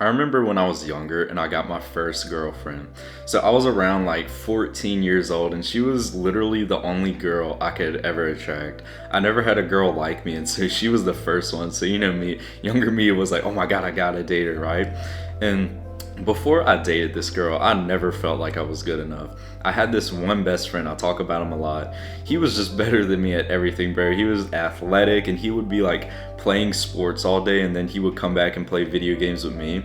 I remember when I was younger and I got my first girlfriend. So I was around like 14 years old and she was literally the only girl I could ever attract. I never had a girl like me, and so she was the first one. So you know me, younger me was like, "Oh my god, I gotta date her," right? And before I dated this girl, I never felt like I was good enough. I had this one best friend, I talk about him a lot. He was just better than me at everything, bro. He was athletic and he would be like playing sports all day, and then he would come back and play video games with me.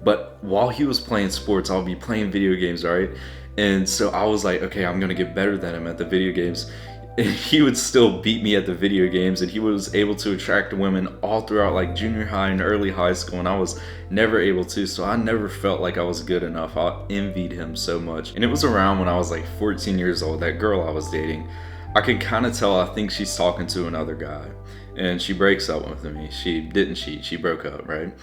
But while he was playing sports, I'll be playing video games, right? And so I was like, okay, I'm gonna get better than him at the video games. And he would still beat me at the video games, and he was able to attract women all throughout like junior high and early high school, and I was never able to. So I never felt like I was good enough. I envied him so much. And it was around when I was like 14 years old, that girl I was dating, I could kind of tell, I think she's talking to another guy, and she breaks up with me. She didn't cheat, she broke up, right?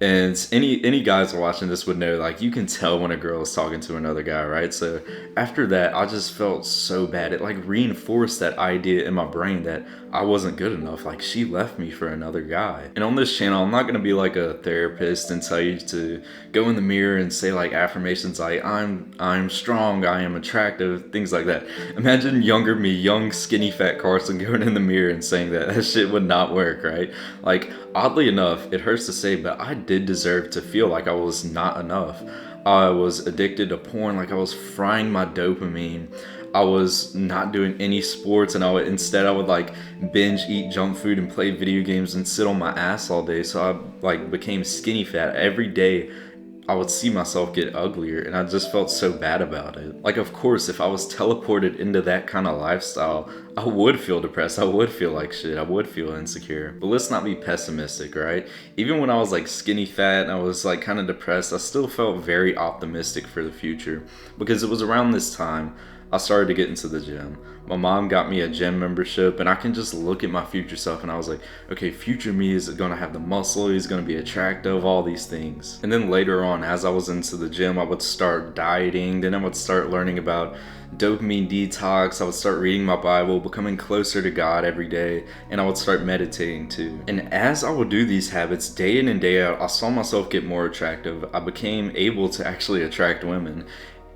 And any guys watching this would know, like, you can tell when a girl is talking to another guy, right? So after that, I just felt so bad. It like reinforced that idea in my brain that I wasn't good enough. Like, she left me for another guy. And on this channel, I'm not gonna be like a therapist and tell you to go in the mirror and say like affirmations like I'm strong, I am attractive, things like that. Imagine younger me, young skinny fat Carson, going in the mirror and saying that. That shit would not work, right? Like, oddly enough, it hurts to say, but I did deserve to feel like I was not enough. I was addicted to porn, like I was frying my dopamine. I was not doing any sports, and I would like binge eat junk food and play video games and sit on my ass all day. So I like became skinny fat every day. I would see myself get uglier, and I just felt so bad about it. Like, of course, if I was teleported into that kind of lifestyle, I would feel depressed. I would feel like shit. I would feel insecure. But let's not be pessimistic, right? Even when I was like skinny fat and I was like kind of depressed, I still felt very optimistic for the future, because it was around this time I started to get into the gym. My mom got me a gym membership, and I can just look at my future self and I was like, okay, future me is gonna have the muscle, he's gonna be attractive, all these things. And then later on, as I was into the gym, I would start dieting, then I would start learning about dopamine detox, I would start reading my Bible, becoming closer to God every day, and I would start meditating too. And as I would do these habits day in and day out, I saw myself get more attractive. I became able to actually attract women,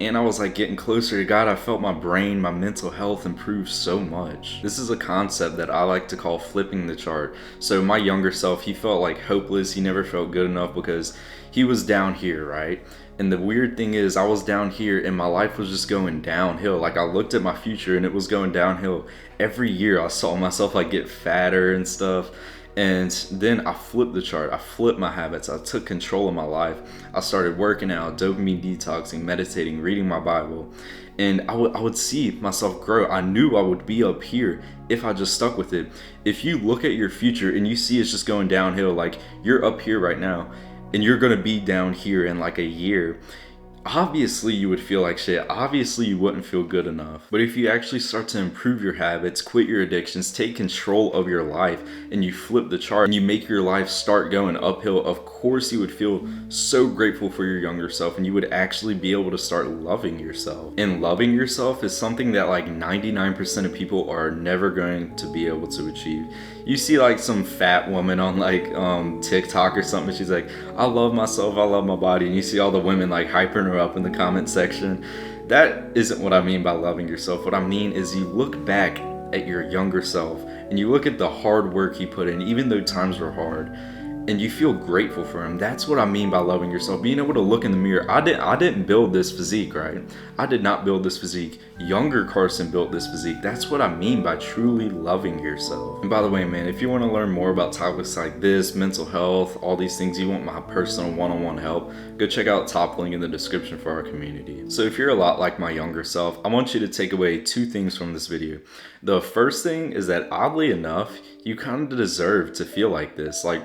and I was like getting closer to God. I felt my brain, my mental health improve so much. This is a concept that I like to call flipping the chart. So my younger self, he felt like hopeless. He never felt good enough because he was down here, right? And the weird thing is, I was down here and my life was just going downhill. Like, I looked at my future and it was going downhill. Every year I saw myself like get fatter and stuff. And then I flipped the chart. I flipped my habits. I took control of my life. I started working out, dopamine detoxing, meditating, reading my Bible. And I would see myself grow. I knew I would be up here if I just stuck with it. If you look at your future and you see it's just going downhill, like you're up here right now and you're going to be down here in like a year, obviously you would feel like shit. Obviously you wouldn't feel good enough. But if you actually start to improve your habits, quit your addictions, take control of your life, and you flip the chart and you make your life start going uphill, of course you would feel so grateful for your younger self, and you would actually be able to start loving yourself. And loving yourself is something that like 99% of people are never going to be able to achieve. You see like some fat woman on like TikTok or something, she's like, I love myself, I love my body, and you see all the women like hyping her up in the comment section. That isn't what I mean by loving yourself. What I mean is you look back at your younger self and you look at the hard work he put in, even though times were hard, and you feel grateful for him. That's what I mean by loving yourself. Being able to look in the mirror. I didn't build this physique, right? I did not build this physique. Younger Carson built this physique. That's what I mean by truly loving yourself. And by the way, man, if you want to learn more about topics like this, mental health, all these things, you want my personal one-on-one help, go check out top link in the description for our community. So if you're a lot like my younger self, I want you to take away two things from this video. The first thing is that, oddly enough, you kind of deserve to feel like this. Like,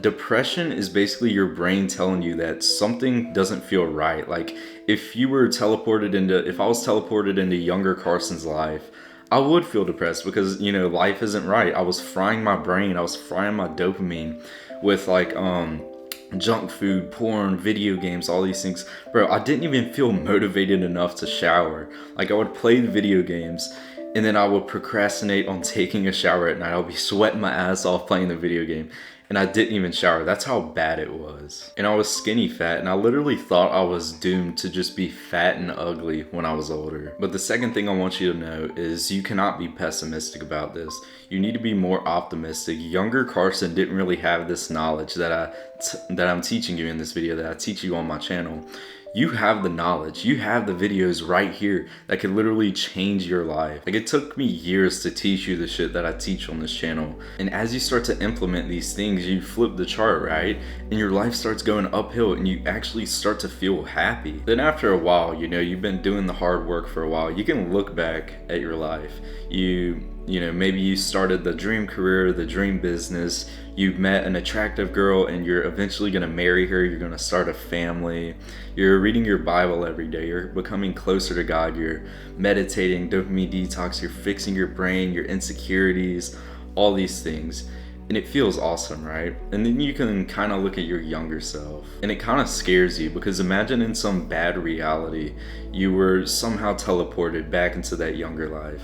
depression is basically your brain telling you that something doesn't feel right. Like, if I was teleported into younger Carson's life, I would feel depressed because, you know, life isn't right. I was frying my brain, I was frying my dopamine with like junk food, porn, video games, all these things. Bro, I didn't even feel motivated enough to shower. Like, I would play the video games and then I would procrastinate on taking a shower at night. I'll be sweating my ass off playing the video game. and I didn't even shower. That's how bad it was. And I was skinny fat, and I literally thought I was doomed to just be fat and ugly when I was older. But the second thing I want you to know is you cannot be pessimistic about this. You need to be more optimistic. Younger Carson didn't really have this knowledge that I'm teaching you in this video, that I teach you on my channel. You have the knowledge, you have the videos right here that could literally change your life. Like, it took me years to teach you the shit that I teach on this channel. And as you start to implement these things, you flip the chart, right? And your life starts going uphill and you actually start to feel happy. Then after a while, you know, you've been doing the hard work for a while, you can look back at your life. You know, maybe you started the dream career, the dream business, you met an attractive girl and you're eventually gonna marry her, you're gonna start a family, you're reading your Bible every day, you're becoming closer to God, you're meditating, dopamine detox, you're fixing your brain, your insecurities, all these things. And it feels awesome, right? And then you can kind of look at your younger self and it kind of scares you, because imagine in some bad reality, you were somehow teleported back into that younger life.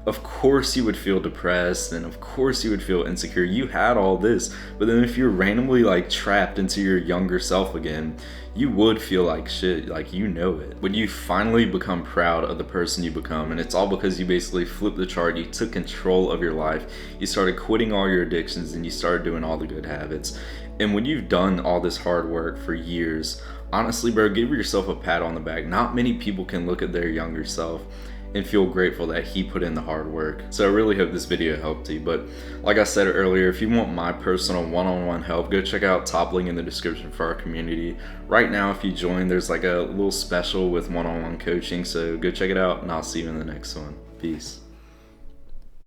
Of course you would feel depressed, and of course you would feel insecure. You had all this, but then if you're randomly like trapped into your younger self again, you would feel like shit, like, you know it. When you finally become proud of the person you become, and it's all because you basically flipped the chart, you took control of your life, you started quitting all your addictions, and you started doing all the good habits. And when you've done all this hard work for years, honestly, bro, give yourself a pat on the back. Not many people can look at their younger self and feel grateful that he put in the hard work. So I really hope this video helped you. But like I said earlier, if you want my personal one-on-one help, go check out top link in the description for our community. Right now, if you join, there's like a little special with one-on-one coaching. So go check it out, and I'll see you in the next one. Peace.